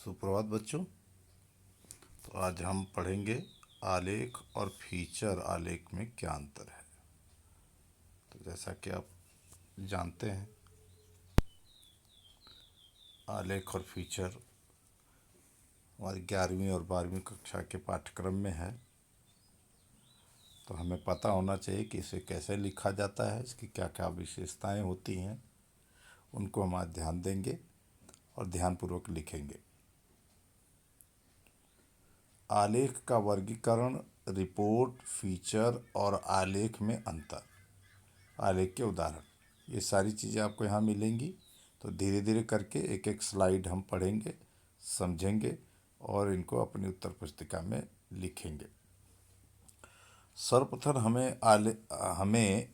सुप्रभात बच्चों। तो आज हम पढ़ेंगे आलेख और फीचर आलेख में क्या अंतर है। तो जैसा कि आप जानते हैं, आलेख और फीचर हमारी 11वीं और 12वीं कक्षा के पाठ्यक्रम में है। तो हमें पता होना चाहिए कि इसे कैसे लिखा जाता है, इसकी क्या क्या विशेषताएं होती हैं, उनको हम आज ध्यान देंगे और ध्यानपूर्वक लिखेंगे। आलेख का वर्गीकरण, रिपोर्ट, फीचर और आलेख में अंतर, आलेख के उदाहरण, ये सारी चीज़ें आपको यहाँ मिलेंगी। तो धीरे धीरे करके एक एक स्लाइड हम पढ़ेंगे, समझेंगे और इनको अपनी उत्तर पुस्तिका में लिखेंगे। सर्वप्रथम हमें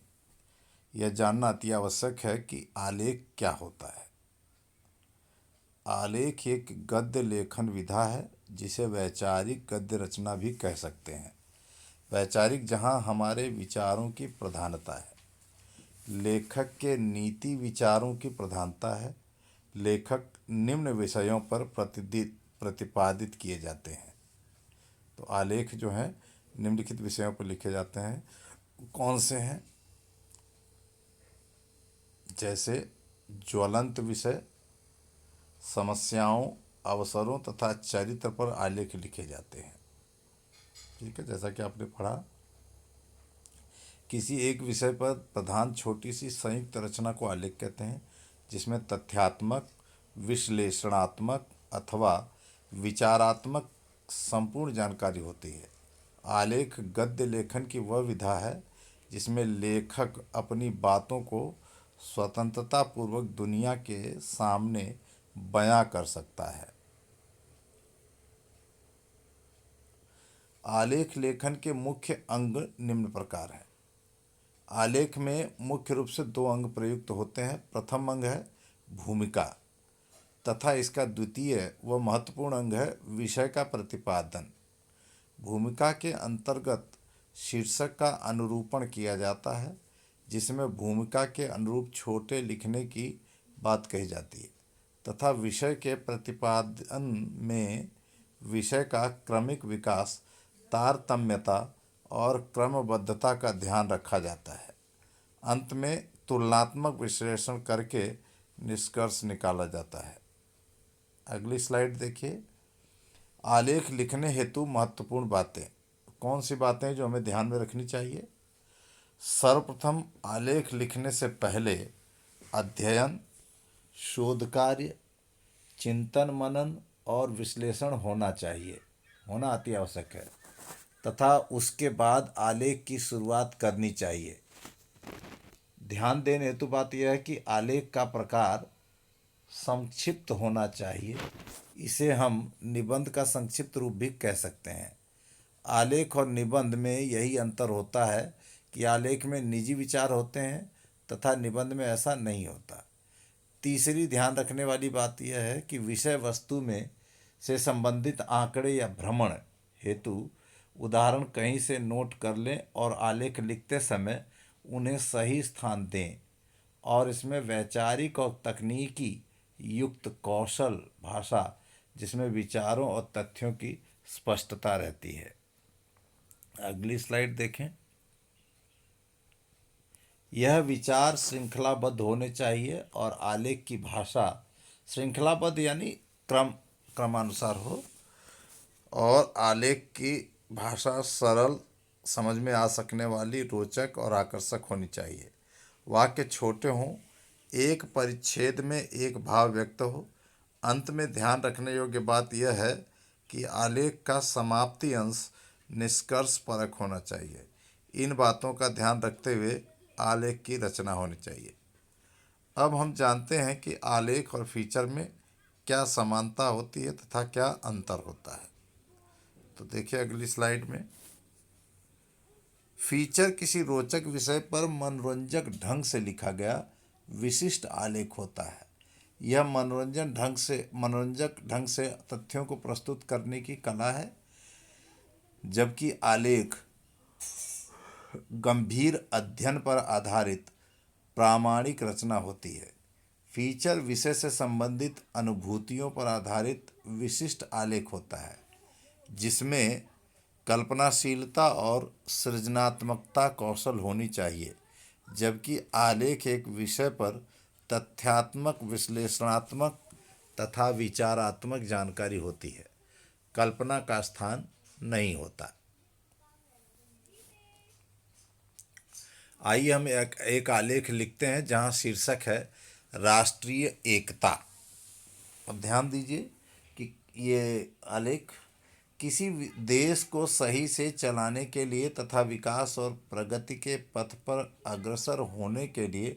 यह जानना अति आवश्यक है कि आलेख क्या होता है। आलेख एक गद्य लेखन विधा है जिसे वैचारिक गद्य रचना भी कह सकते हैं। वैचारिक जहाँ हमारे विचारों की प्रधानता है, लेखक के नीति विचारों की प्रधानता है। लेखक निम्न विषयों पर प्रतिपादित किए जाते हैं। तो आलेख जो हैं निम्नलिखित विषयों पर लिखे जाते हैं। कौन से हैं? जैसे ज्वलंत विषय, समस्याओं, अवसरों तथा चरित्र पर आलेख लिखे जाते हैं। ठीक है, जैसा कि आपने पढ़ा, किसी एक विषय पर प्रधान छोटी सी संयुक्त रचना को आलेख कहते हैं, जिसमें तथ्यात्मक, विश्लेषणात्मक अथवा विचारात्मक संपूर्ण जानकारी होती है। आलेख गद्य लेखन की वह विधा है जिसमें लेखक अपनी बातों को स्वतंत्रता पूर्वक दुनिया के सामने बयां कर सकता है। आलेख लेखन के मुख्य अंग निम्न प्रकार हैं। आलेख में मुख्य रूप से दो अंग प्रयुक्त होते हैं। प्रथम अंग है भूमिका तथा इसका द्वितीय व महत्वपूर्ण अंग है विषय का प्रतिपादन। भूमिका के अंतर्गत शीर्षक का अनुरूपण किया जाता है, जिसमें भूमिका के अनुरूप छोटे लिखने की बात कही जाती है, तथा विषय के प्रतिपादन में विषय का क्रमिक विकास, तारतम्यता और क्रमबद्धता का ध्यान रखा जाता है। अंत में तुलनात्मक विश्लेषण करके निष्कर्ष निकाला जाता है। अगली स्लाइड देखिए। आलेख लिखने हेतु महत्वपूर्ण बातें, कौन सी बातें जो हमें ध्यान में रखनी चाहिए? सर्वप्रथम, आलेख लिखने से पहले अध्ययन, शोध कार्य, चिंतन मनन और विश्लेषण होना चाहिए, होना अति आवश्यक है, तथा उसके बाद आलेख की शुरुआत करनी चाहिए। ध्यान देने हेतु बात यह है कि आलेख का प्रकार संक्षिप्त होना चाहिए। इसे हम निबंध का संक्षिप्त रूप भी कह सकते हैं। आलेख और निबंध में यही अंतर होता है कि आलेख में निजी विचार होते हैं तथा निबंध में ऐसा नहीं होता। तीसरी ध्यान रखने वाली बात यह है कि विषय वस्तु में से संबंधित आंकड़े या भ्रमण हेतु उदाहरण कहीं से नोट कर लें और आलेख लिखते समय उन्हें सही स्थान दें, और इसमें वैचारिक और तकनीकी युक्त कौशल भाषा, जिसमें विचारों और तथ्यों की स्पष्टता रहती है। अगली स्लाइड देखें। यह विचार श्रृंखलाबद्ध होने चाहिए और आलेख की भाषा श्रृंखलाबद्ध यानी क्रमानुसार हो, और आलेख की भाषा सरल, समझ में आ सकने वाली, रोचक और आकर्षक होनी चाहिए। वाक्य छोटे हों, एक परिच्छेद में एक भाव व्यक्त हो। अंत में ध्यान रखने योग्य बात यह है कि आलेख का समाप्ति अंश निष्कर्ष परक होना चाहिए। इन बातों का ध्यान रखते हुए आलेख की रचना होनी चाहिए। अब हम जानते हैं कि आलेख और फीचर में क्या समानता होती है तथा क्या अंतर होता है। तो देखिए अगली स्लाइड में। फीचर किसी रोचक विषय पर मनोरंजक ढंग से लिखा गया विशिष्ट आलेख होता है। यह मनोरंजक ढंग से तथ्यों को प्रस्तुत करने की कला है, जबकि आलेख गंभीर अध्ययन पर आधारित प्रामाणिक रचना होती है। फीचर विषय से संबंधित अनुभूतियों पर आधारित विशिष्ट आलेख होता है, जिसमें कल्पनाशीलता और सृजनात्मकता कौशल होनी चाहिए, जबकि आलेख एक विषय पर तथ्यात्मक, विश्लेषणात्मक तथा विचारात्मक जानकारी होती है, कल्पना का स्थान नहीं होता। आइए हम एक आलेख लिखते हैं जहां शीर्षक है राष्ट्रीय एकता। अब ध्यान दीजिए कि ये आलेख किसी देश को सही से चलाने के लिए तथा विकास और प्रगति के पथ पर अग्रसर होने के लिए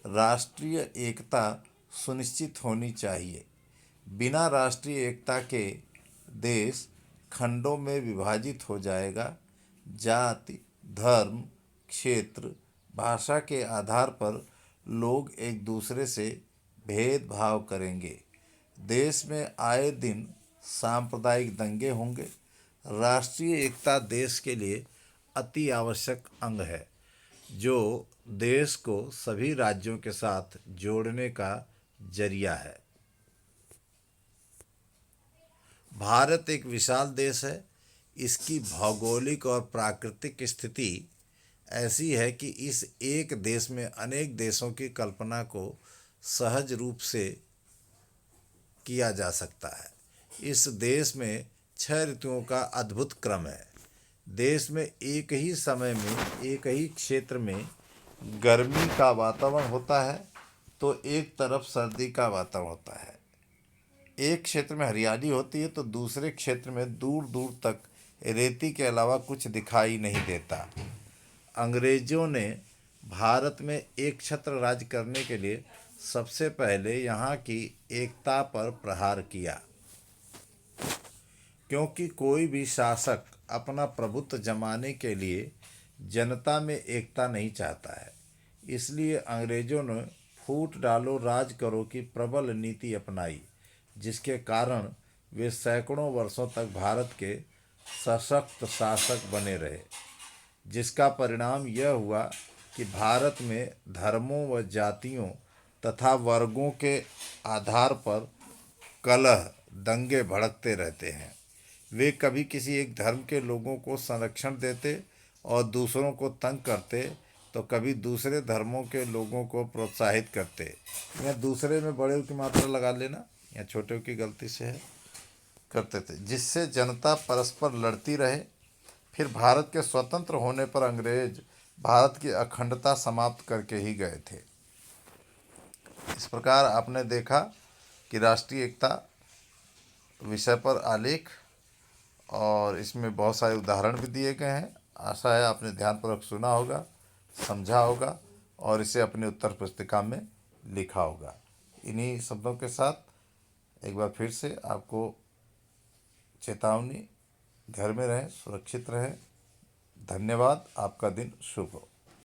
राष्ट्रीय एकता सुनिश्चित होनी चाहिए। बिना राष्ट्रीय एकता के देश खंडों में विभाजित हो जाएगा। जाति, धर्म, क्षेत्र, भाषा के आधार पर लोग एक दूसरे से भेदभाव करेंगे। देश में आए दिन सांप्रदायिक दंगे होंगे। राष्ट्रीय एकता देश के लिए अति आवश्यक अंग है, जो देश को सभी राज्यों के साथ जोड़ने का जरिया है। भारत एक विशाल देश है। इसकी भौगोलिक और प्राकृतिक स्थिति ऐसी है कि इस एक देश में अनेक देशों की कल्पना को सहज रूप से किया जा सकता है। इस देश में 6 ऋतुओं का अद्भुत क्रम है। देश में एक ही समय में एक ही क्षेत्र में गर्मी का वातावरण होता है तो एक तरफ सर्दी का वातावरण होता है। एक क्षेत्र में हरियाली होती है तो दूसरे क्षेत्र में दूर दूर तक रेती के अलावा कुछ दिखाई नहीं देता। अंग्रेजों ने भारत में एक छत्र राज्य करने के लिए सबसे पहले यहाँ की एकता पर प्रहार किया, क्योंकि कोई भी शासक अपना प्रभुत्व जमाने के लिए जनता में एकता नहीं चाहता है। इसलिए अंग्रेजों ने फूट डालो राज करो की प्रबल नीति अपनाई, जिसके कारण वे सैकड़ों वर्षों तक भारत के सशक्त शासक बने रहे, जिसका परिणाम यह हुआ कि भारत में धर्मों व जातियों तथा वर्गों के आधार पर कलह, दंगे भड़कते रहते हैं। वे कभी किसी एक धर्म के लोगों को संरक्षण देते और दूसरों को तंग करते, तो कभी दूसरे धर्मों के लोगों को प्रोत्साहित करते। या दूसरे में बड़े की मात्रा लगा लेना या छोटे की गलती से है करते थे, जिससे जनता परस्पर लड़ती रहे। फिर भारत के स्वतंत्र होने पर अंग्रेज भारत की अखंडता समाप्त करके ही गए थे। इस प्रकार आपने देखा कि राष्ट्रीय एकता विषय पर आलेख, और इसमें बहुत सारे उदाहरण भी दिए गए हैं। आशा है आपने ध्यानपूर्वक सुना होगा, समझा होगा और इसे अपनी उत्तर पुस्तिका में लिखा होगा। इन्हीं शब्दों के साथ एक बार फिर से आपको चेतावनी, घर में रहें, सुरक्षित रहें। धन्यवाद। आपका दिन शुभ हो।